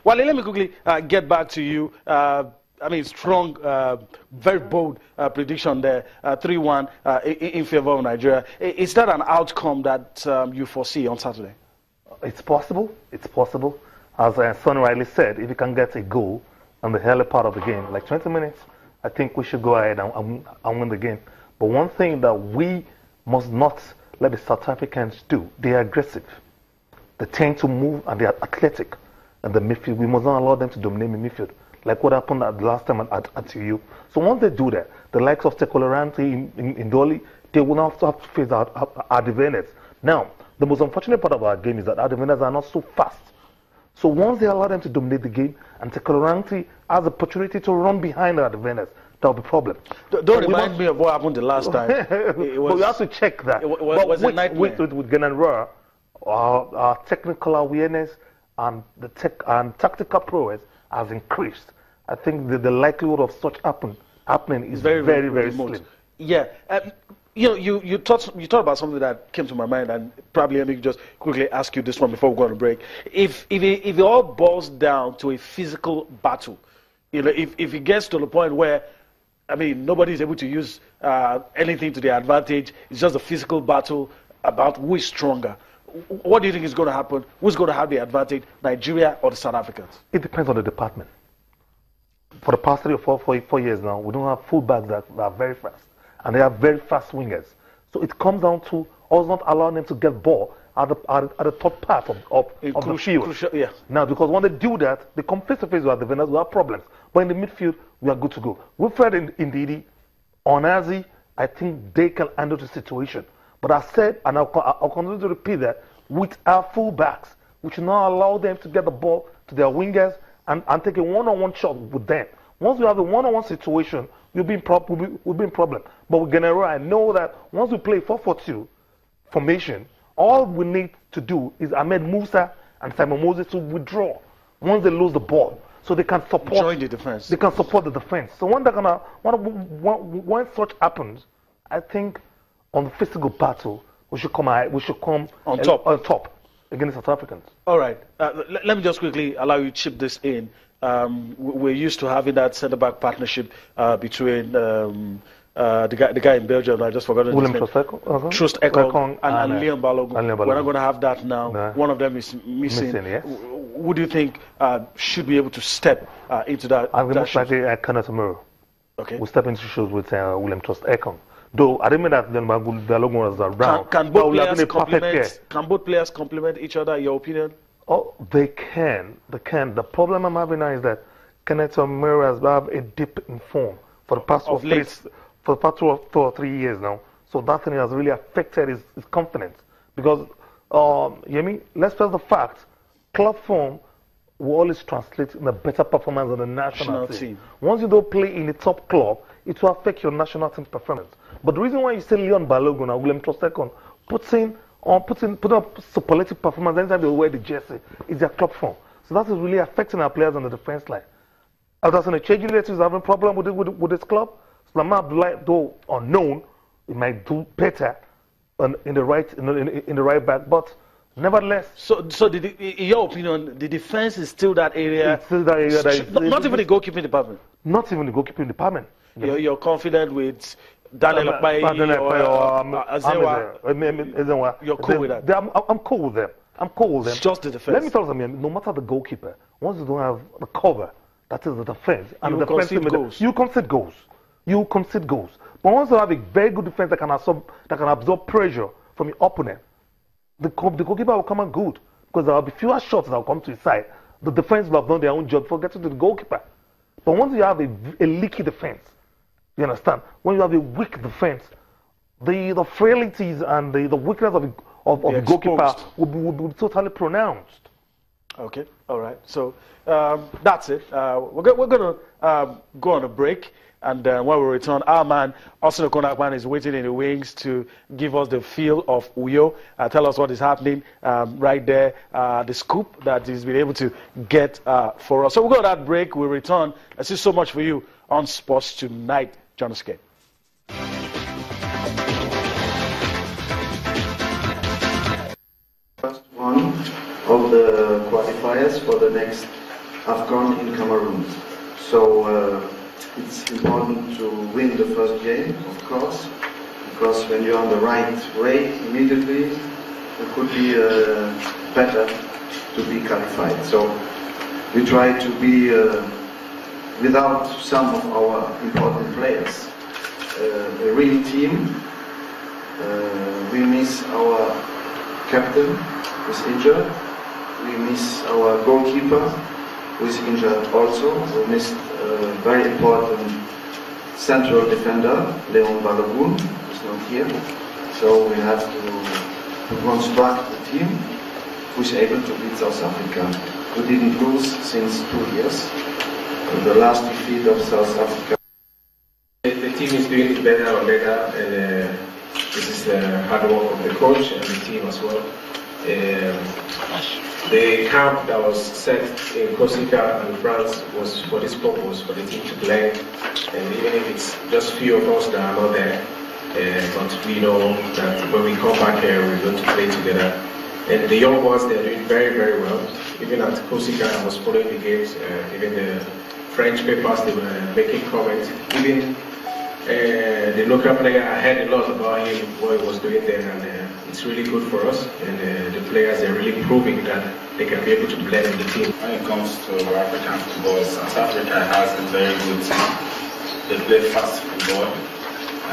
Well, let me quickly get back to you. I mean, strong, very bold prediction there, 3-1 in favor of Nigeria. Is that an outcome that you foresee on Saturday? It's possible. It's possible. As Sonny rightly said, if you can get a goal on the early part of the game, like 20 minutes, I think we should go ahead and win the game. But one thing that we must not let the South Africans do, they are aggressive. They tend to move and they are athletic. And the midfield, we must not allow them to dominate the midfield, like what happened the last time at TU. So once they do that, the likes of Tekolerante in Dolly, they will now have to face our defenders. Now, the most unfortunate part of our game is that our defenders are not so fast. So once they allow them to dominate the game, and Tekolerante has the opportunity to run behind our defenders, that will be a problem. Don't remind me of what happened the last time. But we have to check that. Was a nightmare. With Rohr, our technical awareness and tactical prowess has increased. I think the likelihood of such happening is very, very slim. Yeah. You talked about something that came to my mind, and probably let me just quickly ask you this one before we go on a break. If it all boils down to a physical battle, if it gets to the point where, I mean, nobody is able to use anything to their advantage, it's just a physical battle about who is stronger. What do you think is going to happen? Who's going to have the advantage, Nigeria or the South Africans? It depends on the department. For the past 3 or 4 years now, we don't have fullbacks that are very fast. And they are very fast wingers. So it comes down to us not allowing them to get ball at the top part of the field. Yeah. Now, because when they do that, they come face to face with our defenders, we have problems. But in the midfield, we are good to go. Wilfred Ndidi, Onazi, I think they can handle the situation. But I said, and I'll continue to repeat that, with our fullbacks, we should not allow them to get the ball to their wingers and take a one-on-one shot with them. Once we have a one-on-one situation, we'll be in problem. But with Rohr, I know that once we play 4-4-2 formation, all we need to do is Ahmed Musa and Simon Moses to withdraw once they lose the ball, so they can support. Join the defense. They can support the defense. So when such happens, I think on the physical battle, we should come on top against the South Africans. All right. Let me just quickly allow you to chip this in. We're used to having that centre-back partnership between the guy in Belgium. I just forgot his name. Trust Ekong and Leon Balogun. We're not going to have that now. No. One of them is missing. Yes. Who do you think should be able to step into that? I'm most likely Kenneth Tomorrow. Okay. We'll step into shoes with William Trust Ekong. Though I remember that Leon Balogun was around. Can both players complement each other, in your opinion? Oh, they can. They can. The problem I'm having now is that Kenneth Tomorrow has had a dip in form for the past 2 or 3 years now. So that thing has really affected his confidence. Because, let's face the fact, club form will always translate in a better performance than the national team. Once you don't play in the top club, it will affect your national team's performance. But the reason why you say Leon Balogun and William Trostekon putting up superlative performance anytime they wear the jersey is their club form. So that is really affecting our players on the defense line. Alderson Echejile is having a problem with his club. Sulaiman Abdullahi, though unknown, he might do better in the right back, but nevertheless. So in your opinion, the defense is still that area? It's still that area. Not even the goalkeeping department? Not even the goalkeeping department. You're confident with Daniel Akpai or Azewa? You're cool with that? I'm cool with them. I'm cool with them. It's just the defense. Let me tell you something. No matter the goalkeeper, once you don't have the cover, that is the defense. And the defense you concede goals. You concede goals. But once you have a very good defense that can absorb pressure from your opponent, the goalkeeper will come out good, because there will be fewer shots that will come to his side. The defense will have done their own job for getting to the goalkeeper. But once you have a leaky defense, you understand? When you have a weak defense, the frailties and the weakness of the goalkeeper will be totally pronounced. Okay, all right. So that's it. We're going to go on a break. And when we return, our man, Austin Okonakpan, is waiting in the wings to give us the feel of Uyo. Tell us what is happening right there, the scoop that he's been able to get for us. So we'll go on that break. We'll return. I see so much for you on Sports Tonight. John Escape. First one of the qualifiers for the next AFCON in Cameroon. So it's important to win the first game, of course, because when you're on the right way immediately, it could be better to be qualified. So we try to be without some of our important players, a real team. We miss our captain, who is injured. We miss our goalkeeper, who is injured also. We missed a very important central defender, Leon Balogun, who is not here. So we have to construct a team who is able to beat South Africa. We didn't lose since 2 years. The last defeat of South Africa. The team is doing it better and better, and this is the hard work of the coach and the team as well. The camp that was set in Corsica and France was for this purpose, for the team to play, and even if it's just few of us that are not there, but we know that when we come back here, we're going to play together. And the young ones, they're doing very, very well. Even at Corsica, I was following the games, even the French papers, they were making comments. Even the local player, I heard a lot about him, what he was doing there, and it's really good for us. And the players are really proving that they can be able to blend in the team. When it comes to African football, South Africa has a very good team. They play fast football,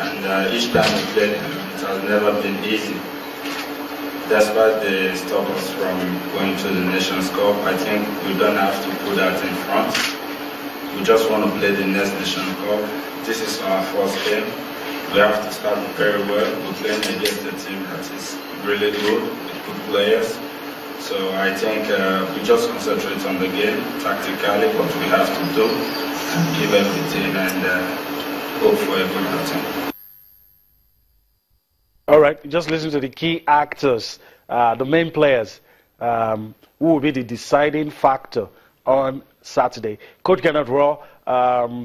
and each time we play them, it has never been easy. Despite they stop us from going to the Nations Cup, I think we don't have to put that in front. We just want to play the next Nations Cup. This is our first game. We have to start very well. We're playing against a team that is really good, with good players. So I think we just concentrate on the game tactically, what we have to do, and give everything and hope for a good outing. All right, just listen to the key actors, the main players, who will be the deciding factor on Saturday. Coach Rohr,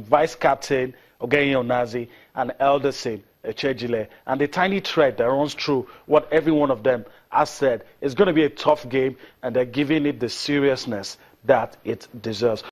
Vice Captain Ogenye Onazi, and Elderson Echejile. And the tiny thread that runs through what every one of them has said is going to be a tough game, and they're giving it the seriousness that it deserves.